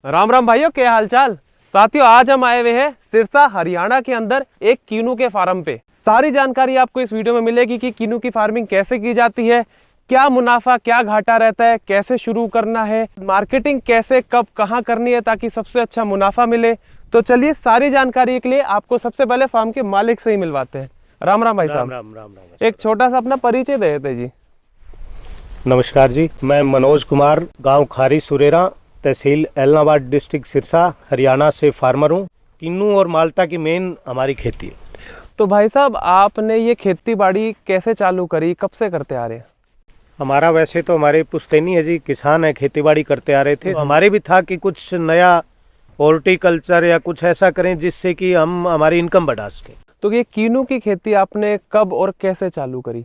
राम राम भाइयों, क्या हाल चाल। साथियों, आज हम आए हुए हैं सिरसा हरियाणा के अंदर एक कीनू के फार्म पे। सारी जानकारी आपको इस वीडियो में मिलेगी कि कीनू की फार्मिंग कैसे की जाती है, क्या मुनाफा क्या घाटा रहता है, कैसे शुरू करना है, मार्केटिंग कैसे कब कहाँ करनी है ताकि सबसे अच्छा मुनाफा मिले। तो चलिए, सारी जानकारी के लिए आपको सबसे पहले फार्म के मालिक से ही मिलवाते हैं। राम राम भाई साहब। राम राम। एक छोटा सा अपना परिचय दे देते जी। नमस्कार जी, मैं मनोज कुमार, गांव खारी सुरेरा, तहसील एलनाबाद, डिस्ट्रिक्ट सिरसा, हरियाणा से फार्मर हूँ। किन्नू और माल्टा की मेन हमारी खेती है। तो भाई साहब, आपने ये खेती बाड़ी कैसे चालू करी, कब से करते आ रहे हैं? हमारा वैसे तो हमारे पुश्तैनी है जी, किसान है, खेती बाड़ी करते आ रहे थे। तो हमारे भी था कि कुछ नया हॉर्टिकल्चर या कुछ ऐसा करें जिससे कि हम हमारी इनकम बढ़ा सकें। तो ये कीनू की खेती आपने कब और कैसे चालू करी?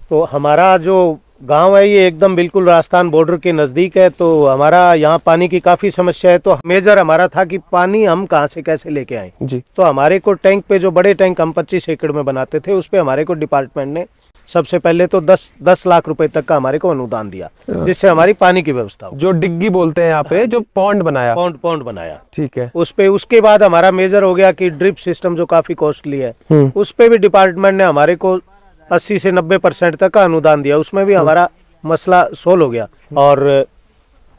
तो हमारा जो गांव है ये एकदम बिल्कुल राजस्थान बॉर्डर के नज़दीक है, तो हमारा यहाँ पानी की काफ़ी समस्या है। तो मेजर हमारा था कि पानी हम कहाँ से कैसे लेके आए जी। तो हमारे को टैंक पे, जो बड़े टैंक हम 25 एकड़ में बनाते थे, उस पे हमारे को डिपार्टमेंट ने सबसे पहले तो 10 लाख रुपए तक का हमारे को अनुदान दिया, जिससे हमारी पानी की व्यवस्था हो। जो डिग्गी बोलते हैं यहाँ पे, जो पॉन्ड बनाया। पौंड बनाया, ठीक है। उस पे उसके बाद हमारा मेजर हो गया कि ड्रिप सिस्टम जो काफी कॉस्टली है, उस पे भी डिपार्टमेंट ने हमारे को 80 से 90% तक का अनुदान दिया। उसमें भी हमारा मसला सोल्व हो गया। और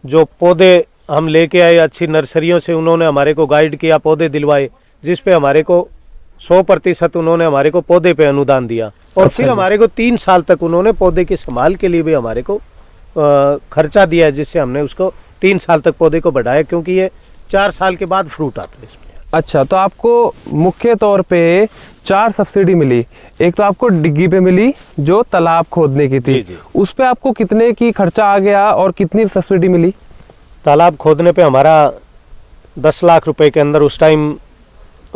जो पौधे हम लेके आए अच्छी नर्सरियों से, उन्होंने हमारे को गाइड किया, पौधे दिलवाए, जिस पे हमारे को 100% उन्होंने हमारे को पौधे पे अनुदान दिया। और फिर हमारे को 3 साल तक उन्होंने पौधे की संभाल के लिए भी हमारे को खर्चा दिया है, जिससे हमने उसको 3 साल तक पौधे को बढ़ाया, क्योंकि ये 4 साल के बाद फ्रूट आता है इसमें। अच्छा, तो आपको मुख्य तौर पे 4 सब्सिडी मिली। एक तो आपको डिग्गी पे मिली जो तालाब खोदने की थी। जी। उस पे आपको कितने की खर्चा आ गया और कितनी सब्सिडी मिली? तालाब खोदने पे हमारा 10 लाख रुपए के अंदर उस टाइम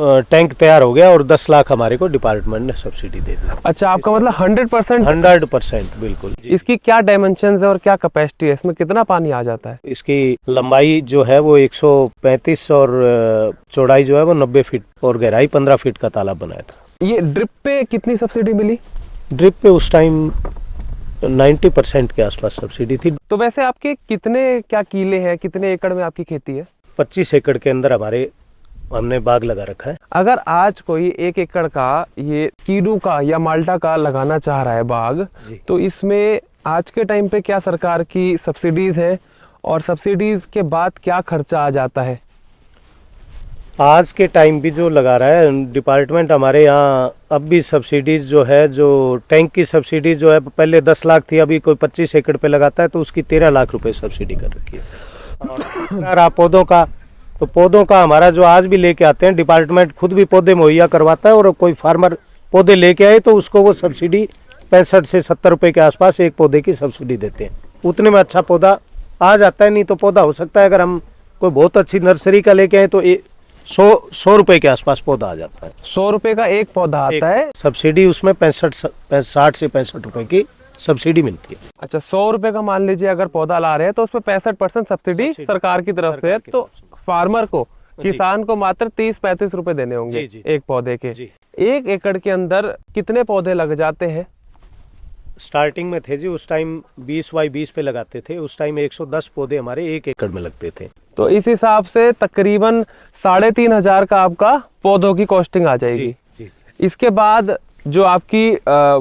टैंक तैयार हो गया, और 10 लाख हमारे को डिपार्टमेंट ने सब्सिडी दे दी। अच्छा, आपका मतलब 100%? 100% बिल्कुल। इसकी क्या डायमेंशंस है और क्या कैपेसिटी है, इसमें कितना पानी आ जाता है? इसकी लंबाई जो है वो 135 और चौड़ाई जो है वो 90 फीट और गहराई 15 फीट का तालाब बनाया था। ये ड्रिप पे कितनी सब्सिडी मिली? ड्रिप पे उस टाइम 90% के आसपास सब्सिडी थी। तो वैसे आपके कितने क्या किले हैं, कितने एकड़ में आपकी खेती है? 25 एकड़ के अंदर हमने बाग लगा रखा है। अगर आज कोई 1 एकड़ का ये कीनू का या माल्टा का लगाना चाह रहा है बाग, तो इसमें आज के टाइम पे क्या सरकार की सब्सिडीज है और सब्सिडीज के बाद क्या खर्चा आ जाता है? आज के टाइम भी जो लगा रहा है डिपार्टमेंट हमारे यहाँ, अब भी सब्सिडीज जो है, जो टैंक की सब्सिडी जो है पहले 10 लाख थी, अभी कोई 25 एकड़ पे लगाता है तो उसकी 13 लाख रुपए सब्सिडी कर रखी है। और पौधों का हमारा जो आज भी लेके आते हैं, डिपार्टमेंट खुद भी पौधे मुहैया करवाता है, और कोई फार्मर पौधे लेके आए तो उसको वो सब्सिडी 65 से 70 रुपए के आसपास एक पौधे की सब्सिडी देते हैं। उतने में अच्छा पौधा आ जाता है। नहीं तो पौधा हो सकता है, अगर हम कोई बहुत अच्छी नर्सरी का लेके आए तो 100 रुपए के आसपास पौधा आ जाता है। 100 रुपए का एक पौधा आता है। सब्सिडी उसमें 60 से 65 रुपए की सब्सिडी मिलती है। अच्छा, 100 रुपए का मान लीजिए अगर पौधा ला रहे हैं तो उसमें 65% सब्सिडी सरकार की तरफ से है। तो फार्मर को, किसान को मात्र 30-35 रुपए देने होंगे एक पौधे के। 1 एकड़ के अंदर कितने पौधे लग जाते हैं? स्टार्टिंग में थे जी, उस टाइम 20 बाई 20 पे लगाते थे। उस टाइम 110 पौधे हमारे 1 एकड़ में लगते थे। तो इस हिसाब से तकरीबन 3,500 का आपका पौधों की कॉस्टिंग आ जाएगी। जी। इसके इसके बाद जो आपकी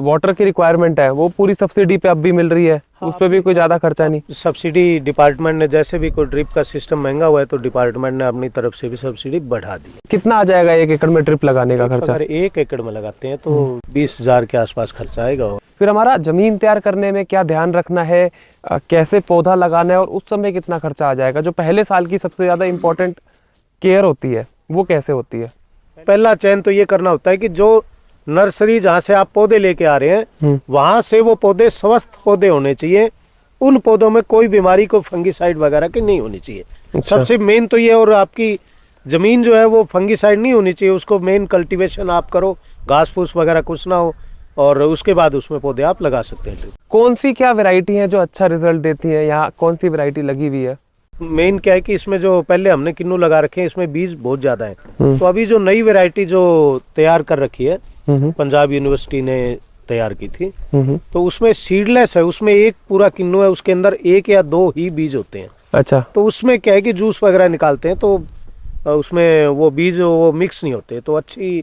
वाटर की रिक्वायरमेंट है वो पूरी सब्सिडी पे अब भी मिल रही है। हाँ, उस पे भी कोई ज्यादा खर्चा नहीं। सब्सिडी डिपार्टमेंट ने, जैसे भी कोई ड्रिप का सिस्टम महंगा हुआ है तो डिपार्टमेंट ने अपनी तरफ से भी सब्सिडी बढ़ा दी। कितना आ जाएगा 1 एकड़ में ड्रिप लगाने का खर्चा? अगर 1 एकड़ में लगाते हैं तो 20,000 के आसपास खर्चा आएगा। फिर हमारा जमीन तैयार करने में क्या ध्यान रखना है, कैसे पौधा लगाना है और उस समय कितना खर्चा आ जाएगा? जो पहले साल की सबसे ज्यादा इम्पोर्टेंट केयर होती है वो कैसे होती है? पहला चयन तो ये करना होता है कि जो नर्सरी जहाँ से आप पौधे लेके आ रहे हैं, वहां से वो पौधे स्वस्थ पौधे होने चाहिए। उन पौधों में कोई बीमारी, को फंगीसाइड वगैरह की नहीं होनी चाहिए। अच्छा। सबसे मेन तो ये, और आपकी जमीन जो है वो फंगीसाइड नहीं होनी चाहिए। उसको मेन कल्टीवेशन आप करो, घास फूस वगैरह कुछ ना हो, और उसके बाद उसमें पौधे आप लगा सकते हैं। कौन सी क्या वैरायटी है जो अच्छा रिजल्ट देती है, यहाँ कौन सी वैरायटी लगी हुई है? मेन क्या है कि इसमें जो पहले हमने किन्नू लगा रखे हैं, इसमें बीज बहुत ज्यादा है। तो अभी जो नई वैरायटी जो तैयार कर रखी है, पंजाब यूनिवर्सिटी ने तैयार की थी, तो उसमें सीडलेस है। उसमें एक पूरा किन्नू है, उसके अंदर 1 या 2 ही बीज होते हैं। अच्छा, तो उसमें क्या है कि जूस वगैरह निकालते हैं तो उसमें वो बीज वो मिक्स नहीं होते, तो अच्छी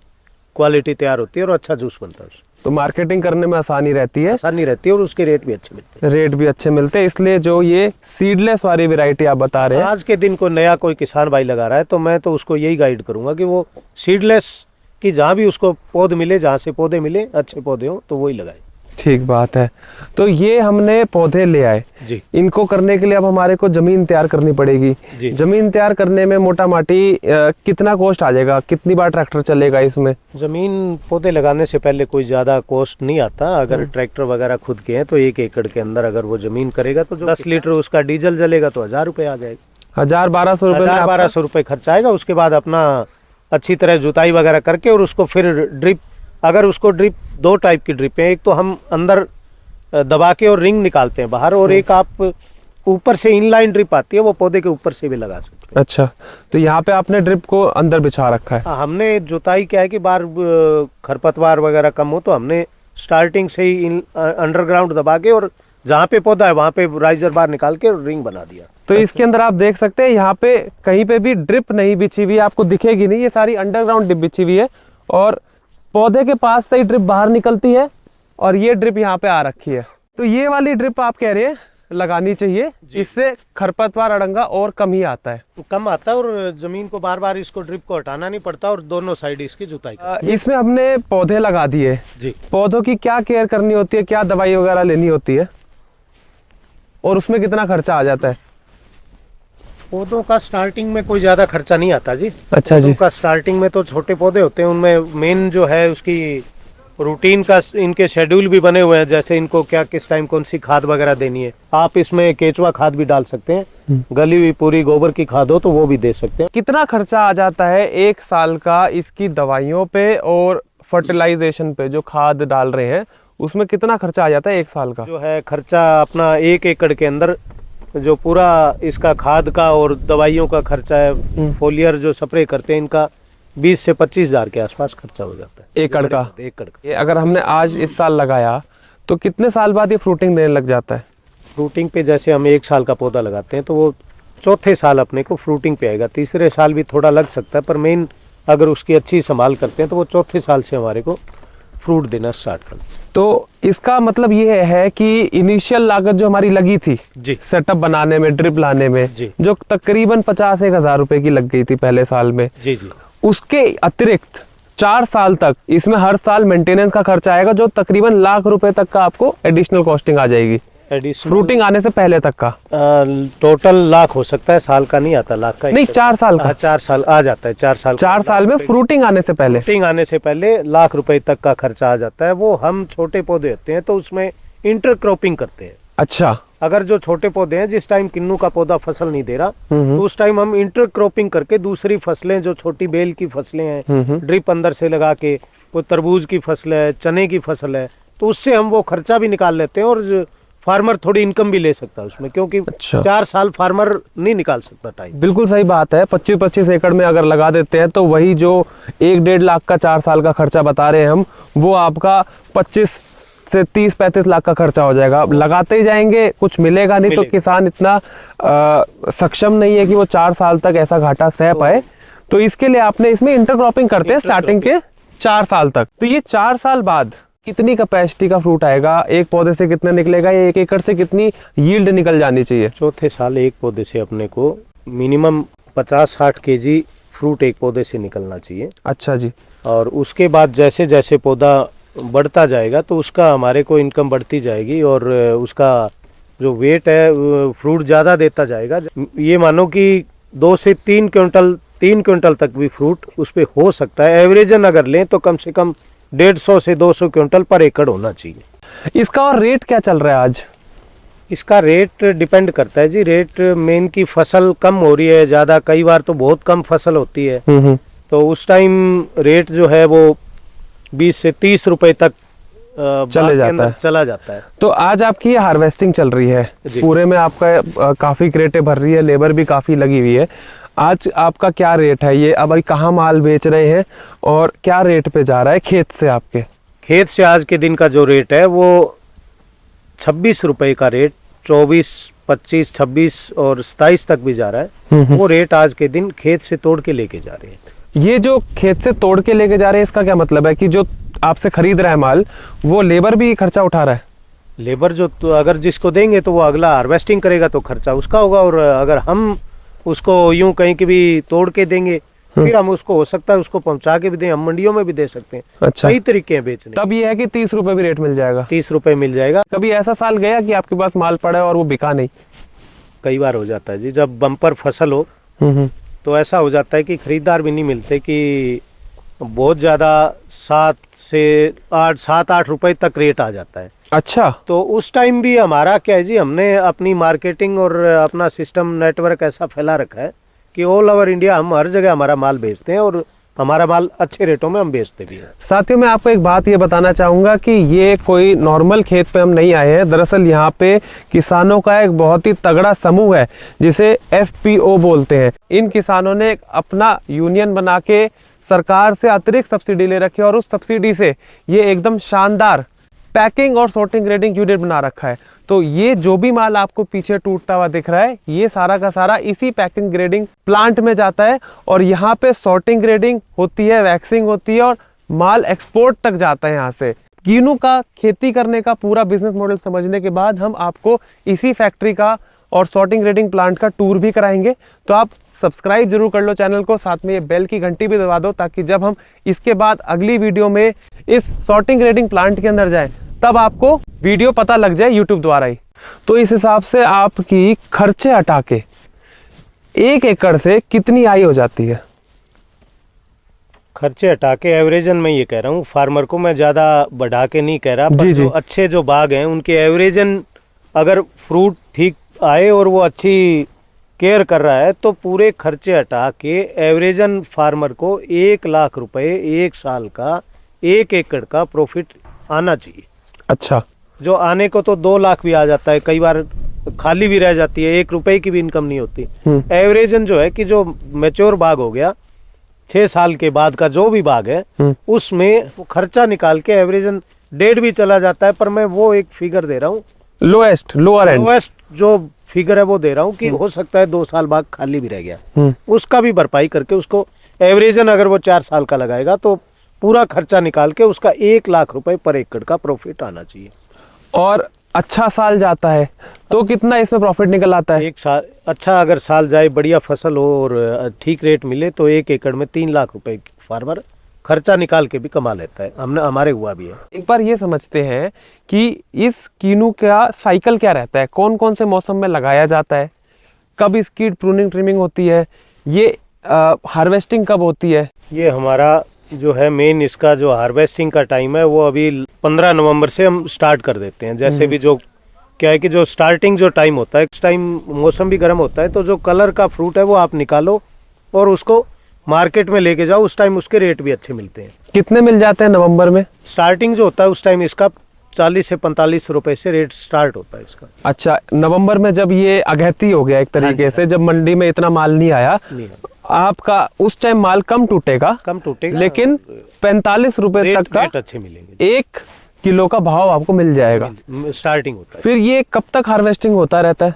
क्वालिटी तैयार होती है और अच्छा जूस बनता है। तो मार्केटिंग करने में आसानी रहती है, आसानी रहती है और उसके रेट भी अच्छे मिलते रेट भी अच्छे मिलते हैं, इसलिए जो ये सीडलेस वाली वैरायटी आप बता रहे हैं। हैं। आज के दिन को नया कोई किसान भाई लगा रहा है तो मैं तो उसको यही गाइड करूंगा कि वो सीडलेस की जहाँ भी उसको पौध मिले, जहाँ से पौधे मिले अच्छे पौधे हो तो वही लगाए। ठीक बात है। तो ये हमने पौधे ले आए जी, इनको करने के लिए अब हमारे को जमीन तैयार करनी पड़ेगी। जी। जमीन तैयार करने में मोटा माटी कितना कॉस्ट आ जाएगा, कितनी बार ट्रैक्टर चलेगा इसमें? जमीन पौधे लगाने से पहले कोई ज्यादा कॉस्ट नहीं आता। अगर ट्रैक्टर वगैरह खुद के हैं तो 1 एकड़ के अंदर अगर वो जमीन करेगा तो जो 10 लीटर उसका डीजल जलेगा तो 1000 रुपये आ जाएगा। 1000-1200 रुपए में 1200 रुपये खर्च आएगा। उसके बाद अपना अच्छी तरह जुताई वगैरह करके और उसको फिर ड्रिप, अगर उसको ड्रिप 2 टाइप की ड्रिप है, एक तो हम अंदर दबा के और रिंग निकालते हैं बाहर, और एक आप ऊपर से इनलाइन ड्रिप आती है, वो पौधे के ऊपर से भी लगा सकते हैं। अच्छा, तो यहाँ पे आपने ड्रिप को अंदर बिछा रखा है। हाँ, हमने जुताई क्या है कि बार खरपतवार वगैरह कम हो तो हमने स्टार्टिंग से ही अंडरग्राउंड दबा के और जहाँ पे पौधा है वहाँ पे राइजर बार निकाल के रिंग बना दिया। तो इसके अंदर आप देख सकते हैं यहाँ पे कहीं पे भी ड्रिप नहीं बिछी हुई है, आपको दिखेगी नहीं, ये सारी अंडरग्राउंड ड्रिप बिछी हुई है और पौधे के पास से ही ड्रिप बाहर निकलती है और ये ड्रिप यहाँ पे आ रखी है। तो ये वाली ड्रिप आप कह रहे हैं लगानी चाहिए, इससे खरपतवार अड़ंगा और कम ही आता है। कम आता है और जमीन को बार बार इसको ड्रिप को हटाना नहीं पड़ता और दोनों साइड इसकी जुताई इसमें हमने पौधे लगा दिए जी। पौधों की क्या केयर करनी होती है, क्या दवाई वगैरह लेनी होती है और उसमें कितना खर्चा आ जाता है? पौधों का स्टार्टिंग में कोई ज्यादा खर्चा नहीं आता जी। अच्छा जी। पौधों का स्टार्टिंग में तो छोटे पौधे होते हैं, उनमें मेन जो है उसकी रूटीन का इनके शेड्यूल भी बने हुए हैं, जैसे इनको क्या किस टाइम कौन सी खाद वगैरह देनी है। आप इसमें केचुआ खाद भी डाल सकते हैं, गली हुई पूरी गोबर की खाद हो तो वो भी दे सकते हैं। कितना खर्चा आ जाता है 1 साल का इसकी दवाइयों पे और फर्टिलाइजेशन पे, जो खाद डाल रहे हैं उसमें कितना खर्चा आ जाता है 1 साल का? जो है खर्चा अपना 1 एकड़ के अंदर जो पूरा इसका खाद का और दवाइयों का खर्चा है, फोलियर जो स्प्रे करते हैं इनका 20 से 25 हजार के आसपास खर्चा हो जाता है एकड़ का। एकड़ का। ये अगर हमने आज इस साल लगाया तो कितने साल बाद ये फ्रूटिंग देने लग जाता है? फ्रूटिंग पे जैसे हम 1 साल का पौधा लगाते हैं तो वो चौथे साल अपने को फ्रूटिंग पे आएगा। तीसरे साल भी थोड़ा लग सकता है, पर मेन अगर उसकी अच्छी संभाल करते हैं तो वो चौथे साल से हमारे को फ्रूट देना स्टार्ट कर। तो इसका मतलब ये है कि इनिशियल लागत जो हमारी लगी थी जी सेटअप बनाने में, ड्रिप लाने में, जी। जो तकरीबन 50-1 हजार रुपए की लग गई थी पहले साल में, जी जी, उसके अतिरिक्त 4 साल तक इसमें हर साल मेंटेनेंस का खर्चा आएगा, जो तकरीबन लाख रुपए तक का आपको एडिशनल कॉस्टिंग आ जाएगी फ्रूटिंग आने से पहले तक का। टोटल लाख हो सकता है, साल का नहीं आता लाख का। नहीं, 4 साल का। 4 साल आ जाता है। 4 साल में फ्रूटिंग आने से पहले, फ्रूटिंग आने से पहले लाख रुपए तक का खर्चा आ जाता है। वो हम छोटे पौधे होते हैं तो उसमें इंटरक्रॉपिंग करते हैं। अच्छा, अगर जो छोटे पौधे हैं जिस टाइम किन्नू का पौधा फसल नहीं दे रहा तो उस टाइम हम इंटरक्रॉपिंग करके दूसरी फसलें, जो छोटी बेल की फसलें हैं, ड्रिप अंदर से लगा के, कोई तरबूज की फसल है, चने की फसल है, तो उससे हम वो खर्चा भी निकाल लेते हैं और फार्मर थोड़ी इनकम भी ले सकता है उसमें, क्योंकि अच्छा। 4 साल फार्मर नहीं निकाल सकता टाइम। बिल्कुल सही बात है। 25-25 एकड़ में अगर लगा देते हैं तो वही जो 1-1.5 लाख का 4 साल का खर्चा बता रहे हैं हम, वो आपका 25 से 30-35 लाख का खर्चा हो जाएगा। अब लगाते ही जाएंगे, कुछ मिलेगा नहीं, तो किसान इतना सक्षम नहीं है कि वो 4 साल तक ऐसा घाटा सह पाए। तो इसके लिए आपने इसमें इंटरक्रॉपिंग करते हैं स्टार्टिंग के 4 साल तक। तो ये 4 साल बाद कितनी कैपेसिटी का फ्रूट आएगा, एक पौधे से कितने निकलेगा, या 1 एकड़ से कितनी यील्ड निकल जानी चाहिए? चौथे साल एक पौधे से अपने को मिनिमम 50-60 केजी फ्रूट एक पौधे से निकलना चाहिए। अच्छा जी। और उसके बाद जैसे जैसे पौधा बढ़ता जाएगा तो उसका हमारे को इनकम बढ़ती जाएगी और उसका जो वेट है फ्रूट ज़्यादा देता जाएगा। ये मानो कि 2 से 3 क्विंटल तक भी फ्रूट उस पर हो सकता है। एवरेजन अगर लें तो कम से कम 150 से 200 क्विंटल पर एकड़ होना चाहिए। इसका और रेट क्या चल रहा है आज? इसका रेट डिपेंड करता है जी। रेट मेन की फसल कम हो रही है ज़्यादा, कई बार तो बहुत कम फसल होती है, तो उस टाइम रेट जो है वो 20 से 30 रुपए तक चला जाता है। तो आज आपकी ये हार्वेस्टिंग चल रही है, पूरे में आपका काफी क्रेटें भर रही है, लेबर भी काफी लगी हुई है। आज आपका क्या रेट है ये, अब कहाँ माल बेच रहे हैं और क्या रेट पे जा रहा है खेत से आपके? खेत से आज के दिन का जो रेट है वो 26 रुपए का रेट 24 25, 26 और 27 तक भी जा रहा है। वो रेट आज के दिन खेत से तोड़ के लेके जा रहे हैं। ये जो खेत से तोड़ के लेके जा रहे हैं, इसका क्या मतलब है कि जो आपसे खरीद रहा है माल, वो लेबर भी खर्चा उठा रहा है? लेबर जो तो अगर जिसको देंगे तो वो अगला हार्वेस्टिंग करेगा तो खर्चा उसका होगा, और अगर हम उसको यूं कहीं के भी तोड़ के देंगे फिर हम उसको हो सकता है उसको पहुंचा के भी दें, हम मंडियों में भी दे सकते हैं। अच्छा, कई तरीके हैं बेचने। तब ये है कि 30 रुपए भी रेट मिल जाएगा? 30 रुपए मिल जाएगा। कभी ऐसा साल गया कि आपके पास माल पड़ा है और वो बिका नहीं? कई बार हो जाता है जी, जब बम्पर फसल हो तो ऐसा हो जाता है कि खरीदार भी नहीं मिलते, कि बहुत ज्यादा 7-8 रुपए तक रेट आ जाता है। अच्छा, तो उस टाइम भी हमारा क्या है जी, हमने अपनी मार्केटिंग और अपना सिस्टम नेटवर्क ऐसा फैला रखा है कि ऑल ओवर इंडिया हम हर जगह हमारा माल बेचते हैं, और हमारा माल अच्छे रेटों में हम बेचते भी हैं। साथियों, मैं आपको एक बात ये बताना चाहूँगा कि ये कोई नॉर्मल खेत पे हम नहीं आए हैं। दरअसल यहाँ पे किसानों का एक बहुत ही तगड़ा समूह है जिसे FPO बोलते हैं। इन किसानों ने अपना यूनियन बना के सरकार से अतिरिक्त सब्सिडी ले रखी है, और उस सब्सिडी से ये एकदम शानदार पैकिंग और सॉर्टिंग ग्रेडिंग यूनिट बना रखा है। तो ये जो भी माल आपको पीछे टूटता हुआ दिख रहा है, ये सारा का सारा इसी पैकिंग ग्रेडिंग प्लांट में जाता है, और यहाँ पे सॉर्टिंग ग्रेडिंग होती है, वैक्सिंग होती है, और माल एक्सपोर्ट तक जाता है। यहाँ से कीनू का खेती करने का पूरा बिजनेस मॉडल समझने के बाद हम आपको इसी फैक्ट्री का और सॉर्टिंग ग्रेडिंग प्लांट का टूर भी कराएंगे। तो आप सब्सक्राइब जरूर कर लो चैनल को, साथ में ये बेल की घंटी भी दबा दो, ताकि जब हम इसके बाद अगली वीडियो में इस सॉर्टिंग ग्रेडिंग प्लांट के अंदर जाएं तब आपको वीडियो पता लग जाए यूट्यूब द्वारा ही। तो इस हिसाब से आपकी खर्चे हटा के 1 एकड़ से कितनी आय हो जाती है? खर्चे हटा के एवरेजन मैं ये कह रहा हूँ, फार्मर को मैं ज्यादा बढ़ा के नहीं कह रहा, पर जो अच्छे जो बाग हैं उनके एवरेजन अगर फ्रूट ठीक आए और वो अच्छी केयर कर रहा है तो पूरे खर्चे हटा के एवरेजन फार्मर को 1 लाख रुपए 1 साल का 1 एकड़ का प्रॉफिट आना चाहिए। अच्छा, जो आने को तो 2 लाख भी आ जाता है, कई बार खाली भी रह जाती है, 1 रुपए की भी इनकम नहीं होती। एवरेजन जो है कि जो मैच्योर बाग हो गया 6 साल के बाद का जो भी बाग है उसमें वो खर्चा निकाल के एवरेजन 1.5 भी चला जाता है, पर मैं वो एक फिगर दे रहा हूँ, लोएस्ट जो फिगर है वो दे रहा हूँ कि हो सकता है 2 साल बाग खाली भी रह गया, उसका भी भरपाई करके उसको एवरेजन अगर वो 4 साल का लगाएगा तो पूरा खर्चा निकाल के उसका 1 लाख रुपए पर एकड़ का प्रॉफिट आना चाहिए। और अच्छा साल जाता है तो कितना इसमें प्रॉफिट निकल आता है? एक साल अच्छा अगर साल जाए, बढ़िया फसल हो और ठीक रेट मिले तो 1 एकड़ में 3 लाख रुपए फार्मर खर्चा निकाल के भी कमा लेता है। हमारे हुआ भी है। एक बार ये समझते हैं कि इस कीनू का साइकिल क्या रहता है, कौन कौन से मौसम में लगाया जाता है, कब इसकी प्रूनिंग ट्रिमिंग होती है, ये हार्वेस्टिंग कब होती है? ये हमारा जो है मेन इसका जो हार्वेस्टिंग का टाइम है वो अभी 15 नवंबर से हम स्टार्ट कर देते हैं। जैसे भी जो क्या है कि जो स्टार्टिंग जो टाइम होता है, इस टाइम मौसम भी गर्म होता है, तो जो कलर का फ्रूट है वो आप निकालो और उसको मार्केट में लेके जाओ, उस टाइम उसके रेट भी अच्छे मिलते हैं। कितने मिल जाते हैं नवंबर में? स्टार्टिंग जो होता है उस टाइम इसका 40 से 45 रुपए से रेट स्टार्ट होता है इसका। अच्छा, नवंबर में जब ये अघैती हो गया एक तरीके से, जब मंडी में इतना माल नहीं आया, आपका उस टाइम माल कम टूटेगा, लेकिन 45 रुपए तक का रेट अच्छे मिलेंगे, 1 किलो का भाव आपको मिल जाएगा। स्टार्टिंग होता है। फिर ये कब तक हार्वेस्टिंग होता रहता है?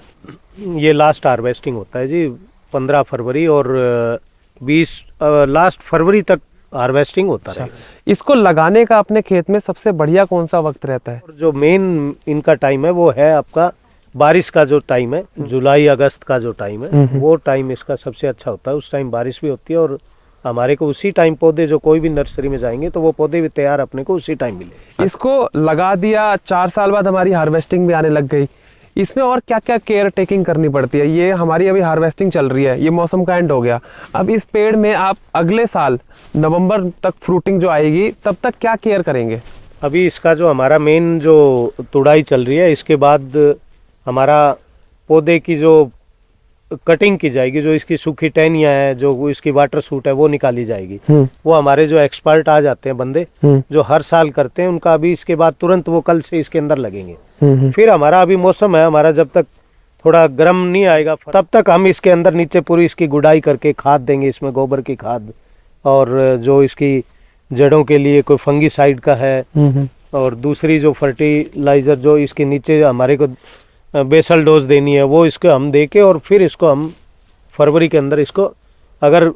ये लास्ट हार्वेस्टिंग होता है जी 15 फरवरी और 20 लास्ट फरवरी तक हार्वेस्टिंग होता है। इसको लगाने का अपने खेत में सबसे बढ़िया कौन सा वक्त रहता है? जो मेन इनका टाइम है वो है आपका बारिश का जो टाइम है, जुलाई अगस्त का जो टाइम है, वो टाइम इसका सबसे अच्छा होता है। उस टाइम बारिश भी होती है और हमारे को उसी टाइम पौधे, जो कोई भी नर्सरी में जाएंगे तो वो पौधे भी तैयार अपने को उसी टाइम मिले। इसको लगा दिया, 4 साल बाद हमारी हार्वेस्टिंग भी आने लग गई, इसमें और क्या क्या केयर टेकिंग करनी पड़ती है? ये हमारी अभी हार्वेस्टिंग चल रही है, ये मौसम का एंड हो गया, अब इस पेड़ में आप अगले साल नवंबर तक फ्रूटिंग जो आएगी तब तक क्या केयर करेंगे? अभी इसका जो हमारा मेन जो तुड़ाई चल रही है, इसके बाद हमारा पौधे की जो कटिंग की जाएगी, जो इसकी सूखी टहनियाँ है, जो इसकी वाटर सूट है, वो निकाली जाएगी। वो हमारे जो एक्सपर्ट आ जाते हैं बंदे जो हर साल करते हैं, उनका अभी इसके बाद तुरंत वो कल से इसके अंदर लगेंगे। फिर हमारा अभी मौसम है, हमारा जब तक थोड़ा गर्म नहीं आएगा तब तक हम इसके अंदर नीचे पूरी इसकी गुड़ाई करके खाद देंगे, इसमें गोबर की खाद, और जो इसकी जड़ों के लिए कोई फंगीसाइड का है, और दूसरी जो फर्टिलाइजर जो इसके नीचे हमारे को बेसल डोज देनी है वो इसको हम दे के, और फिर इसको हम फरवरी के अंदर इसको, अगर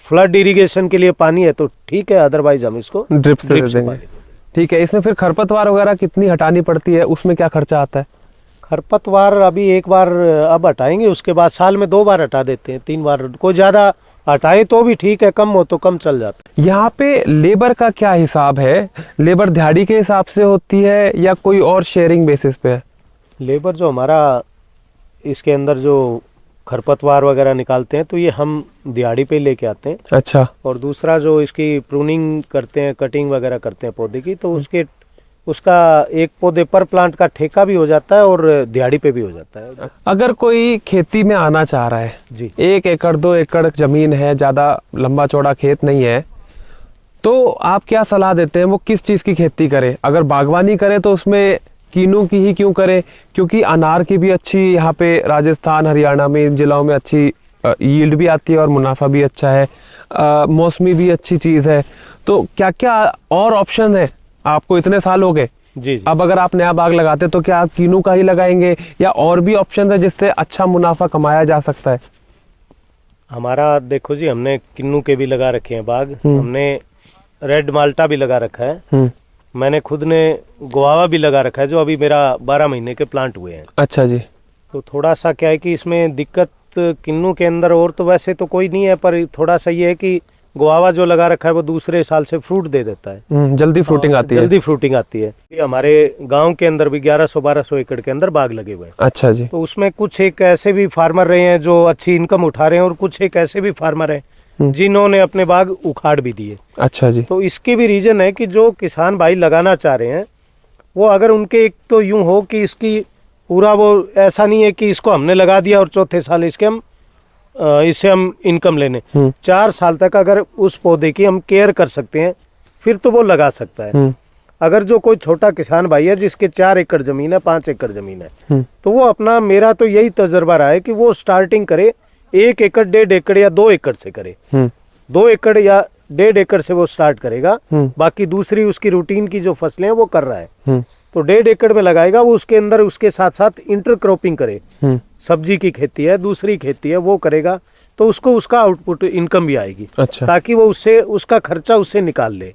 फ्लड इरिगेशन के लिए पानी है तो ठीक है, अदरवाइज हम इसको ड्रिप से दे ड्रिप से देंगे। पानी देंगे। ठीक है, इसमें फिर खरपतवार वगैरह कितनी हटानी पड़ती है, उसमें क्या खर्चा आता है? खरपतवार अभी एक बार अब हटाएंगे, उसके बाद साल में 2 बार हटा देते हैं, 3 बार। कोई ज्यादा हटाए तो भी ठीक है, कम हो तो कम चल जाता है। यहाँ पे लेबर का क्या हिसाब है? लेबर दिहाड़ी के हिसाब से होती है या कोई और शेयरिंग बेसिस पे है? लेबर जो हमारा इसके अंदर जो खरपतवार वगैरह निकालते हैं तो ये हम दिहाड़ी पे लेके आते हैं, अच्छा। और दूसरा जो इसकी प्रूनिंग करते हैं, कटिंग वगैरह करते हैं पौधे की, तो उसका एक पौधे पर प्लांट का ठेका भी हो जाता है और दिहाड़ी पे भी हो जाता है। अगर कोई खेती में आना चाह रहा है जी, 1 एकड़ 2 एकड़ जमीन है, ज्यादा लंबा चौड़ा खेत नहीं है, तो आप क्या सलाह देते हैं वो किस चीज की खेती करे? अगर बागवानी करे तो उसमें कीनू की ही क्यों करे? क्योंकि अनार की भी अच्छी यहाँ पे राजस्थान हरियाणा में इन जिलों में अच्छी यील्ड भी आती है और मुनाफा भी अच्छा है, मौसमी भी अच्छी चीज है। तो क्या क्या और ऑप्शन है? आपको इतने साल हो गए, जी, जी। अब अगर आप नया बाग लगाते तो क्या आप कीनू का ही लगाएंगे या और भी ऑप्शन है जिससे अच्छा मुनाफा कमाया जा सकता है? हमारा देखो जी, हमने किन्नू के भी लगा रखे हैं बाग, हमने रेड माल्टा भी लगा रखा है, मैंने खुद ने गुआवा भी लगा रखा है, जो अभी मेरा 12 महीने के प्लांट हुए हैं। अच्छा जी। तो थोड़ा सा क्या है कि इसमें दिक्कत किन्नू के अंदर और तो वैसे तो कोई नहीं है, पर थोड़ा सा ये है कि गुआवा जो लगा रखा है वो दूसरे साल से फ्रूट दे देता है, जल्दी फ्रूटिंग आती है। जल्दी फ्रूटिंग आती है। ये हमारे गांव के अंदर भी 1100-1200 एकड़ के अंदर बाग लगे हुए हैं। अच्छा जी। तो उसमें कुछ एक ऐसे भी फार्मर रहे हैं जो अच्छी इनकम उठा रहे हैं, और कुछ एक ऐसे भी फार्मर हैं जिन्होंने अपने बाग उखाड़ भी दिए। अच्छा जी। तो इसके भी रीजन है कि जो किसान भाई लगाना चाह रहे हैं वो, अगर उनके एक तो यूं हो कि इसकी पूरा वो ऐसा नहीं है कि इसको हमने लगा दिया और चौथे साल इससे हम इनकम लेने, 4 साल तक अगर उस पौधे की हम केयर कर सकते हैं फिर तो वो लगा सकता है। अगर जो कोई छोटा किसान भाई है जिसके 4 एकड़ जमीन है, 5 एकड़ जमीन है, तो वो अपना, मेरा तो यही तजर्बा रहा है कि वो स्टार्टिंग करे 1 एकड़ 1.5 एकड़ या 2 एकड़ से करे। 2 एकड़ या 1.5 एकड़ से वो स्टार्ट करेगा, बाकी दूसरी उसकी रूटीन की जो फसलें हैं वो कर रहा है, तो 1.5 एकड़ में लगाएगा वो, उसके अंदर उसके साथ साथ इंटरक्रॉपिंग करे, सब्जी की खेती है, दूसरी खेती है, वो करेगा, तो उसको उसका आउटपुट इनकम भी आएगी। अच्छा। ताकि वो उससे उसका खर्चा उससे निकाल ले,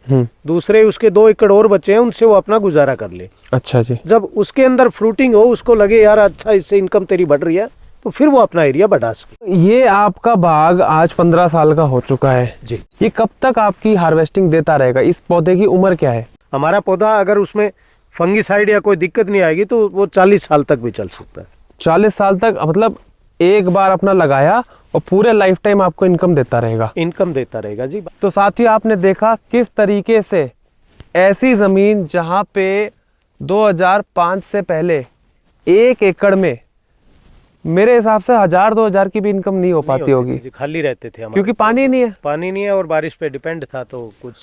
दूसरे उसके 2 एकड़ और बचे हैं उनसे वो अपना गुजारा कर ले। अच्छा जी। जब उसके अंदर फ्रूटिंग हो, उसको लगे यार अच्छा इससे इनकम तेरी बढ़ रही है, तो फिर वो अपना एरिया बढ़ा सके। ये आपका बाग आज 15 साल का हो चुका है जी। ये कब तक आपकी हार्वेस्टिंग देता रहेगा? इस पौधे की उम्र क्या है? हमारा पौधा अगर उसमें फंगीसाइड या कोई दिक्कत नहीं आएगी तो वो 40 साल तक भी चल सकता है। 40 साल तक, मतलब एक बार अपना लगाया और पूरे लाइफ टाइम आपको इनकम देता रहेगा? इनकम देता रहेगा जी। तो साथियों, आपने देखा किस तरीके से ऐसी जमीन जहां पे 2005 से पहले 1 एकड़ में मेरे हिसाब से 1000-2000 की भी इनकम नहीं हो पाती होगी, खाली रहते थे हमारे, क्योंकि पानी नहीं है। पानी नहीं है और बारिश पे डिपेंड था, तो कुछ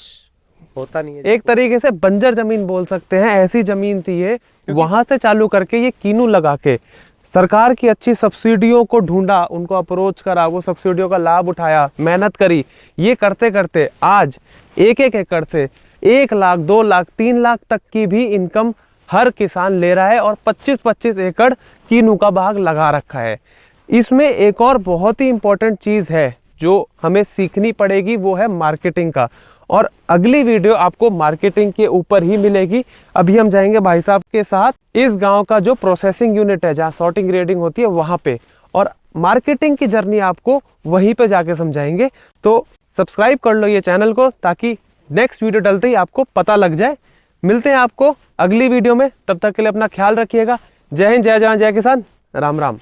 होता नहीं है। एक तरीके से बंजर जमीन बोल सकते हैं, ऐसी जमीन थी ये। वहां से चालू करके ये कीनू लगा के सरकार की अच्छी सब्सिडियों को ढूंढा, उनको अप्रोच करा, वो सब्सिडियों का लाभ उठाया, मेहनत करी। ये करते करते आज 1-1 एकड़ से 1 लाख, 2 लाख, 3 लाख तक की भी इनकम हर किसान ले रहा है, और 25-25 एकड़ कीनू का बाग लगा रखा है। इसमें एक और बहुत ही इंपॉर्टेंट चीज है जो हमें सीखनी पड़ेगी, वो है मार्केटिंग का। और अगली वीडियो आपको मार्केटिंग के ऊपर ही मिलेगी। अभी हम जाएंगे भाई साहब के साथ इस गांव का जो प्रोसेसिंग यूनिट है, जहां सॉर्टिंग ग्रेडिंग होती है, वहां पे, और मार्केटिंग की जर्नी आपको वहीं पे जाके समझाएंगे। तो सब्सक्राइब कर लो ये चैनल को, ताकि नेक्स्ट वीडियो डलते ही आपको पता लग जाए। मिलते हैं आपको अगली वीडियो में, तब तक के लिए अपना ख्याल रखिएगा। जय हिंद, जय जवान, जय किसान, राम राम।